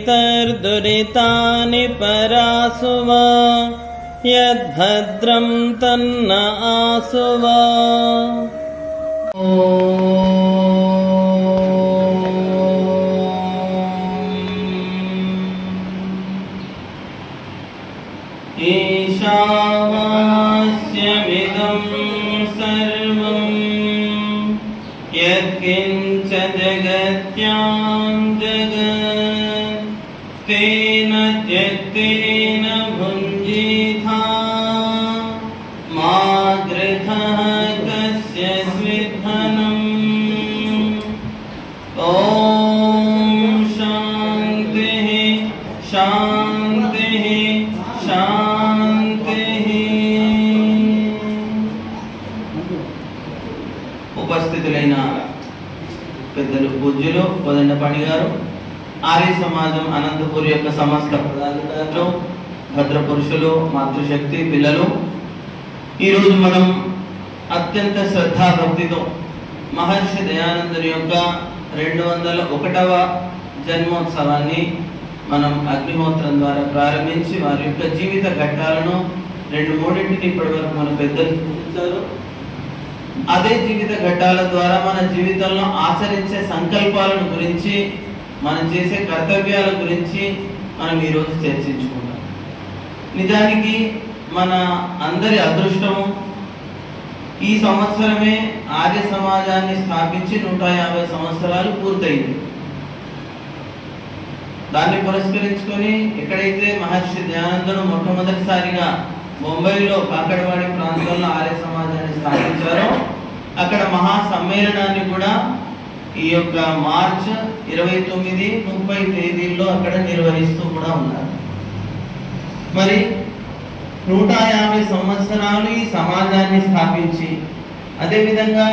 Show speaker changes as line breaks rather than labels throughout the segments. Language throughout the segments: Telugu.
पितर्दुरितानि परासुवा यद्भद्रं तन्न आसुवा। ईशावास्यमिदं सर्वं यत्किञ्च जगत्यां जगत् तेन त्यक्तेन भुञ्जीथा मा गृहः कस्य स्विद्धनम्। ॐ शान्तिः शान्तिः शान्तिः। ఉపస్థితులైన పెద్దలు పూజ్యులు కోదండపాణి గారు, ఆర్య సమాజం అనంతపూర్ యొక్క సమస్త పదాధికారులు, భద్ర పురుషులు, మాతృశక్తి పిల్లలు, ఈరోజు మనం అత్యంత శ్రద్ధాభక్తితో మహర్షి దయానందుని యొక్క 201వ జన్మోత్సవాన్ని మనం అగ్నిహోత్రం ద్వారా ప్రారంభించి వారి యొక్క జీవిత ఘట్టాలను 2-3 ఇప్పటి వరకు మన పెద్దలు సూచించారు. అదే జీవిత ఘట్టాల ద్వారా మన జీవితంలో ఆచరించే సంకల్పాలను గురించి, మనం చేసే కర్తవ్యాల గురించి మనం ఈరోజు చర్చించుకుంటాం. నిజానికి మన అందరి అదృష్టము ఈ సంవత్సరమే ఆర్య సమాజాన్ని స్థాపించి 150 సంవత్సరాలు పూర్తయింది. దాన్ని పురస్కరించుకొని ఎక్కడైతే మహర్షి దయానందుడు మొట్టమొదటిసారిగా బొంబాయిలో కాకడవాడి ప్రాంతంలో ఆర్య సమాజాన్ని స్థాపించారో అక్కడ మహా సమ్మేళనాన్ని కూడా ఈ యొక్క మార్చ్ 29, 30 తేదీల్లో అక్కడ నిర్వహిస్తూ కూడా ఉన్నారు. మరి 150 సంవత్సరాలు ఈ సమాజాన్ని స్థాపించి, అదేవిధంగా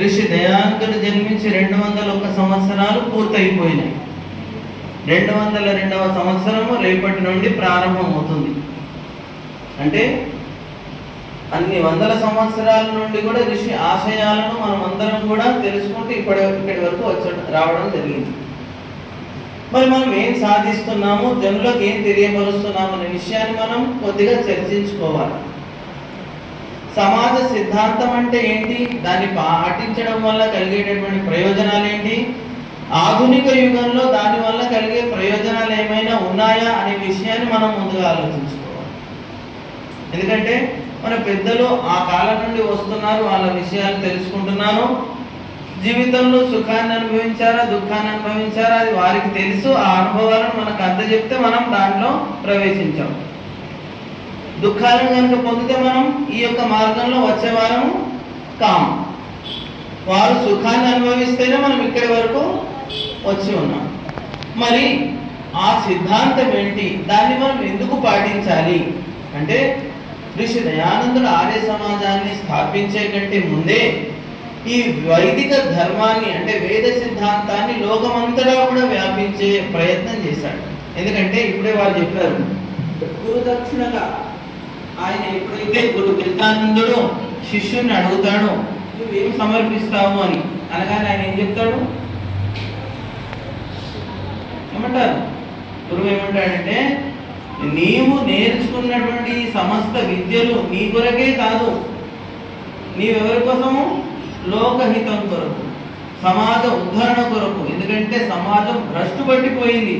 ఋషి దయానందుడు జన్మించి 201 సంవత్సరాలు పూర్తయిపోయినాయి. 202వ సంవత్సరము రేపటి నుండి ప్రారంభమవుతుంది. అంటే అన్ని వందల సంవత్సరాల నుండి కూడా ఋషి ఆశయాలను మనం అందరం కూడా తెలుసుకుంటూ ఇక్కడి వరకు రావడం జరిగింది. మరి మనం ఏం సాధిస్తున్నాము, జనులకు ఏం తెలియపరుస్తున్నాము అనే విషయాన్ని మనం కొద్దిగా చర్చించుకోవాలి. సమాజ సిద్ధాంతం అంటే ఏంటి, దాన్ని పాటించడం వల్ల కలిగేటటువంటి ప్రయోజనాలు ఏంటి, ఆధునిక యుగంలో దాని వల్ల కలిగే ప్రయోజనాలు ఏమైనా ఉన్నాయా అనే విషయాన్ని మనం ముందుగా ఆలోచించుకోవాలి. ఎందుకంటే మన పెద్దలు ఆ కాలం నుండి వస్తున్నారు, వాళ్ళ విషయాలు తెలుసుకుంటున్నాను. జీవితంలో సుఖాన్ని అనుభవించారా, దుఃఖాన్ని అనుభవించారా, అది వారికి తెలుసు. ఆ అనుభవాలను మనకు అందజెప్తే మనం దాంట్లో ప్రవేశించాం. దుఃఖాలను కనుక పొందితే మనం ఈ యొక్క మార్గంలో వచ్చేవారము కాము. వారు సుఖాన్ని అనుభవిస్తేనే మనం ఇక్కడి వరకు వచ్చి ఉన్నాం. మరి ఆ సిద్ధాంతం ఏంటి, దాన్ని మనం ఎందుకు పాటించాలి అంటే, ఋషి దయానందుడు ఆర్య సమాజాన్ని స్థాపించే కంటే ముందే ఈ వైదిక ధర్మాన్ని అంటే వేద సిద్ధాంతాన్ని లోకమంతటా కూడా వ్యాపించే ప్రయత్నం చేశాడు. ఎందుకంటే ఇప్పుడే వాళ్ళు చెప్పారు, గురుదక్షిణగా ఆయన ఎప్పుడైతే గురు కృతానందుడు శిష్యుని అడుగుతాడు నువ్వేం సమర్పిస్తావు అని అనగానే ఆయన ఏం చెప్తాడు, ఏమంటారు గురువు ఏమంటాడంటే, నీవు నేర్చుకున్నటువంటి సమస్త విద్యలు నీ కొరకే కాదు, నీవెవరి కోసము, లోకహితం కొరకు, సమాజ ఉద్ధరణ కొరకు. ఎందుకంటే సమాజం భ్రష్టు పట్టిపోయింది,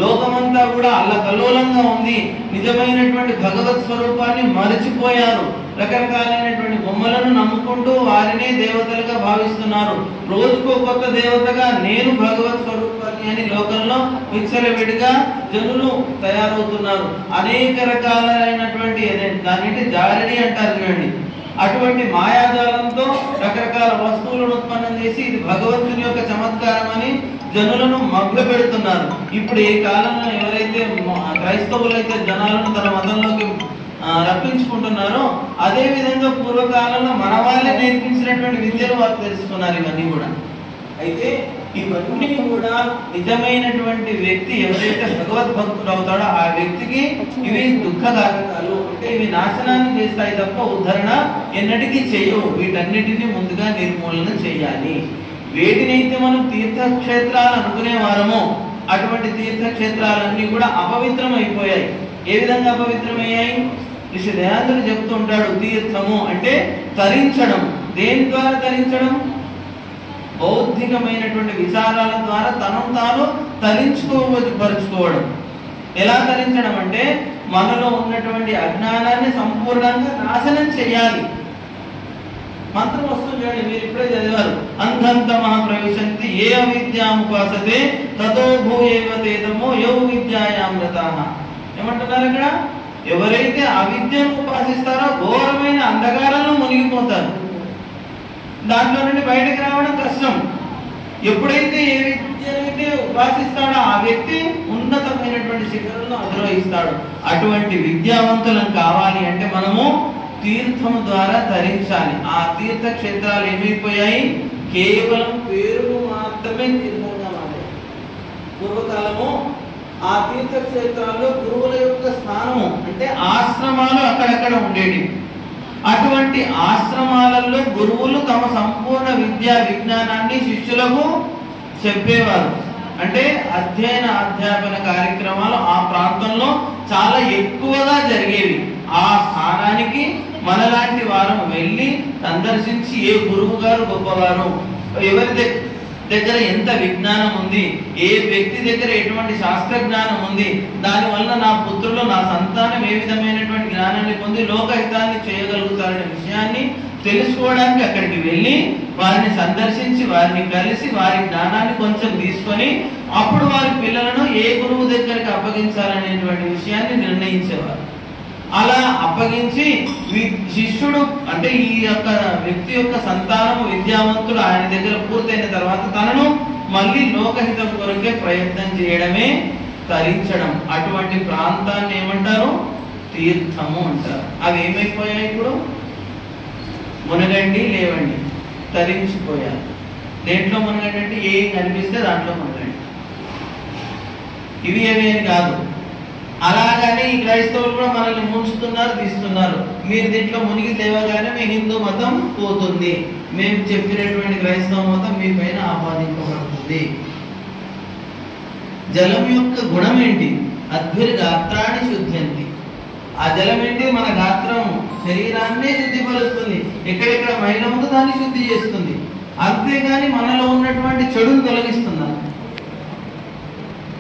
లోకమంతా కూడా అల్లకల్లోలంగా ఉంది, నిజమైనటువంటి భగవత్ స్వరూపాన్ని మరచిపోయారు. రకరకాలైనటువంటి బొమ్మలను నమ్ముకుంటూ వారినే దేవతలుగా భావిస్తున్నారు. రోజుకో కొత్త దేవతగా నేను భగవత్ స్వరూపాన్ని అని లోకంలో విచ్చలవిడిగా జనులు తయారవుతున్నారు. అనేక రకాలైనటువంటి దానిని జారడి అంటారు చూడండి, అటువంటి మాయాజాలంతో రకరకాల వస్తువులను ఉత్పన్నం చేసి ఇది భగవంతుని యొక్క చమత్కారం అని జనులను మభ్య పెడుతున్నారు. ఇప్పుడు ఈ కాలంలో ఎవరైతే క్రైస్తవులైతే జనాలను తన మతంలోకి రప్పించుకుంటున్నారో, అదే విధంగా పూర్వకాలంలో మన వాళ్ళే నేర్పించినటువంటి విద్యలు వారు తెలుసుకున్నారు ఇవన్నీ కూడా. అయితే ఇవన్నీ కూడా నిజమైనటువంటి వ్యక్తి ఎవరైతే భగవద్భక్తుడు అవుతాడో ఆ వ్యక్తికి ఇవి దుఃఖకారకాలు, అంటే ఇవి నాశనాన్ని చేస్తాయి తప్ప ఉద్ధరణ ఎన్నటికీ చేయవు. వీటన్నిటిని ముందుగా నిర్మూలన చేయాలి. వేటినైతే మనం తీర్థక్షేత్రాలు అనుకునే వారమో అటువంటి తీర్థక్షేత్రాలన్నీ కూడా అపవిత్రం అయిపోయాయి. ఏ విధంగా అపవిత్రమయ్యాయి? ఋషి దయానందుడు చెప్తూ ఉంటాడు, తీర్థము అంటే తరించడం. దేని ద్వారా తరించడం? బౌద్ధికమైనటువంటి విచారాల ద్వారా తనను తాను తరించుకోవడం. ఎలా తరించడం అంటే మనలో ఉన్నటువంటి అజ్ఞానాన్ని సంపూర్ణంగా నాశనం చేయాలి. మంత్రం వస్తుంది చూడండి, మీరు ఇప్పుడే చదివారు. అంధంతమః ప్రవిశంతి ఏ అవిద్యాముపాసతే తతో భూయేవ తేతమో యౌ విద్యాయామృతాః. ఏమంటున్నారు ఇక్కడ? ఎవరైతే అవిద్యను ఉపాసిస్తారో ఘోరమైన అంధకారంలో మునిగిపోతారు. దాంట్లో నుండి బయటకు రావడం కష్టం. ఎప్పుడైతే ఏ విద్యనైతే ఉపాసిస్తాడో ఆ వ్యక్తి ఉన్నతమైనటువంటి శిఖరంలో అధిరోహిస్తాడు. అటువంటి విద్యావంతులం కావాలి అంటే మనము తీర్థము ద్వారా తరించాలి. ఆ తీర్థ క్షేత్రాలు ఏమైపోయాయి? కేవలం పేరు మాత్రమే తీర్థంగా మారాయి. పూర్వకాలము ఆ తీర్థక్షేత్రాల్లో గురువుల యొక్క స్థానము అంటే ఆశ్రమాలు అక్కడక్కడ ఉండేవి. అటువంటి ఆశ్రమాలలో గురువులు తమ సంపూర్ణ విద్యా విజ్ఞానాన్ని శిష్యులకు చెప్పేవారు. అంటే అధ్యాపన కార్యక్రమాలు ఆ ప్రాంతంలో చాలా ఎక్కువగా జరిగేవి. ఆ స్థానానికి మనలాంటి వారం వెళ్ళి సందర్శించి ఏ గురువు గారు గొప్పవారు, ఎవరి దగ్గర ఎంత విజ్ఞానం ఉంది, ఏ వ్యక్తి దగ్గర ఎటువంటి శాస్త్ర జ్ఞానం ఉంది, దానివల్ల నా పుత్రులు నా సంతానం ఏ విధమైనటువంటి జ్ఞానాన్ని పొంది లోకహితాన్ని చేయగలుగుతారనే విషయాన్ని తెలుసుకోవడానికి అక్కడికి వెళ్ళి వారిని సందర్శించి వారిని కలిసి వారి జ్ఞానాన్ని కొంచెం తీసుకొని అప్పుడు వారి పిల్లలను ఏ గురువు దగ్గరికి అప్పగించాలనేటువంటి విషయాన్ని నిర్ణయించేవారు. అలా అప్పగించి శిష్యుడు అంటే ఈ యొక్క వ్యక్తి యొక్క సంతానము విద్యావంతుడు ఆయన దగ్గర పూర్తయిన తర్వాత తనను మళ్ళీ లోకహితం కొరకే ప్రయత్నం చేయడమే తరించడం. అటువంటి ప్రాంతాన్ని ఏమంటారు? తీర్థము అంటారు. అవి ఏమైపోయాయి? ఇప్పుడు మునగండి లేవండి, తరించిపోయారు. దేంట్లో మునగండి అంటే ఏం కనిపిస్తే దాంట్లో మునగండి. ఇవి ఏమి అని కాదు. అలాగనే ఈ క్రైస్తవులు కూడా మనల్ని ముంచుతున్నారు, తీస్తున్నారు. మీరు దీంట్లో మునిగి లేవగానే మీ హిందూ మతం పోతుంది, మేము చెప్పినటువంటి క్రైస్తవ మతం మీ పైన ఆపాదింపబడుతుంది. జలం యొక్క గుణం ఏంటి? అద్భిర్గాత్రాన్ని శుద్ధ్యంతి. ఆ జలం ఏంటి? మన గాత్రం శరీరాన్నే శుద్ధిపరుస్తుంది. ఎక్కడెక్కడ మైల ఉందో దాన్ని శుద్ధి చేస్తుంది. అంతేగాని మనలో ఉన్నటువంటి చెడును తొలగిస్తుంది.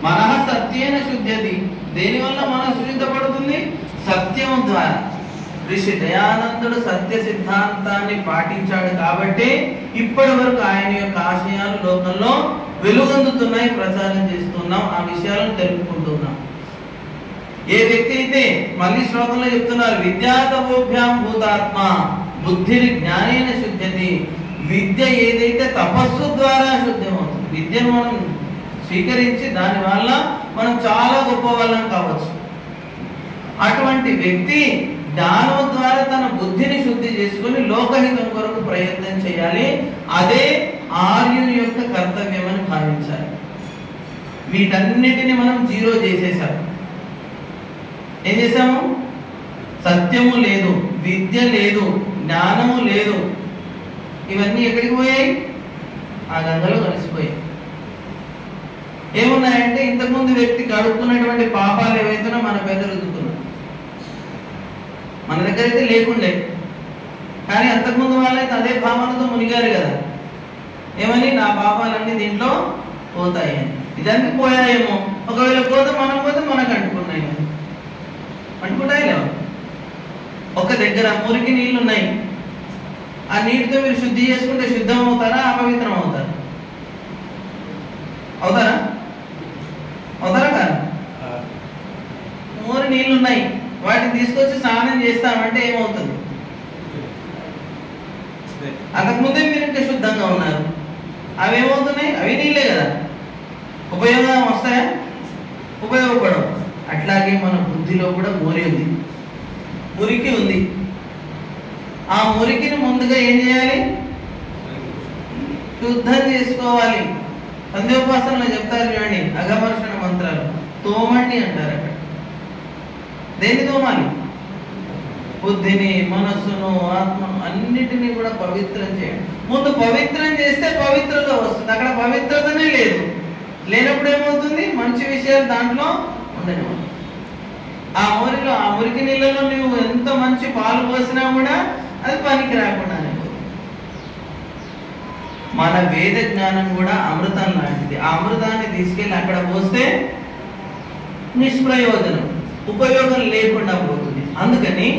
మనః సత్యేన శుద్ధ్యతి. దేనివల్ల మనసు శుద్ధపడుతుంది? సత్యం ద్వారా. ఋషి దయానందుడు సత్య సిద్ధాంతాన్ని పాటించాడు కాబట్టి ఇప్పటి వరకు ఆయన యొక్క ఆశయాలు లోకంలో వెలుగొందుతున్నాయి, ప్రచారం చేస్తున్నాం, ఆ విషయాలను తెలుపుకుంటున్నాం. ఏ వ్యక్తి అయితే మళ్ళీ శ్లోకంలో చెప్తున్నారు, విద్యాతపోభ్యాం భూతాత్మ బుద్ధిని జ్ఞానేన శుద్ధ్యతి. విద్య ఏదైతే తపస్సు ద్వారా శుద్ధమవుతుంది. విద్యను మనం స్వీకరించి దాని వల్ల మనం చాలా గొప్ప వాళ్ళం కావచ్చు. అటువంటి వ్యక్తి జ్ఞానం ద్వారా తన బుద్ధిని శుద్ధి చేసుకుని లోకహితం కొరకు ప్రయత్నం చేయాలి. అదే ఆర్యుని యొక్క కర్తవ్యం అని భావించాలి. వీటన్నిటిని మనం జీరో చేసేసాం. ఏం చేసాము? సత్యము లేదు, విద్య లేదు, జ్ఞానము లేదు. ఇవన్నీ ఎక్కడికి పోయాయి? ఆ గంగలో కలిసిపోయాయి. ఏమున్నాయంటే ఇంతకుముందు వ్యక్తి కడుక్కున్నటువంటి పాపాలు ఏవైతున్నా మన పేద రుద్దుకున్నాం. మన దగ్గర అయితే లేకుండే, కానీ అంతకుముందు వాళ్ళైతే అదే భావనతో మునిగారు కదా. ఏమని? నా పాపాలన్నీ దీంట్లో పోతాయి అని. ఇదన్నీ పోయాయేమో. ఒకవేళ పోతే మనం పోతే మనకు అంటుకున్నాయి. అంటుకుంటాయి లేవు. ఒక దగ్గర మురికి నీళ్ళు ఉన్నాయి. ఆ నీటితో మీరు శుద్ధి చేసుకుంటే శుద్ధం అవుతారా, అపవిత్రం అవుతారా? అవుతారా? అవుతారా కాదు? మూడు నీళ్ళు ఉన్నాయి, వాటిని తీసుకొచ్చి స్నానం చేస్తామంటే ఏమవుతుంది? అంతకుముందే మీరు ఇంకా శుద్ధంగా ఉన్నారు. అవి ఏమవుతున్నాయి? అవి నీళ్ళే కదా. ఉపయోగం వస్తాయా? ఉపయోగపడవు. అట్లాగే మన బుద్ధిలో కూడా మురికి ఉంది. ఆ మురికిని ముందుగా ఏం చేయాలి? శుద్ధం చేసుకోవాలి. సంధ్యోపాసనలో చెప్తారు చూడండి, అఘమర్షణ మంత్రాలు తోమండి అంటారు. అక్కడ దేన్ని తోమాలి? బుద్ధిని, మనస్సును, ఆత్మను అన్నిటినీ కూడా పవిత్రం చేయండి. ముందు పవిత్రం చేస్తే పవిత్రత వస్తుంది. అక్కడ పవిత్రతనే లేదు. లేనప్పుడు ఏమవుతుంది? మంచి విషయాలు దాంట్లో ఉండవు. ఆ మురికి నీళ్ళలో నువ్వు ఎంత మంచి పాలు పోసినా కూడా అది పనికి రాకుండానే. మన వేద జ్ఞానం కూడా అమృతం లాంటిది. ఆ అమృతాన్ని తీసుకెళ్ళి అక్కడ పోస్తే నిష్ప్రయోజనం, ఉపయోగం లేకుండా పోతుంది. అందుకని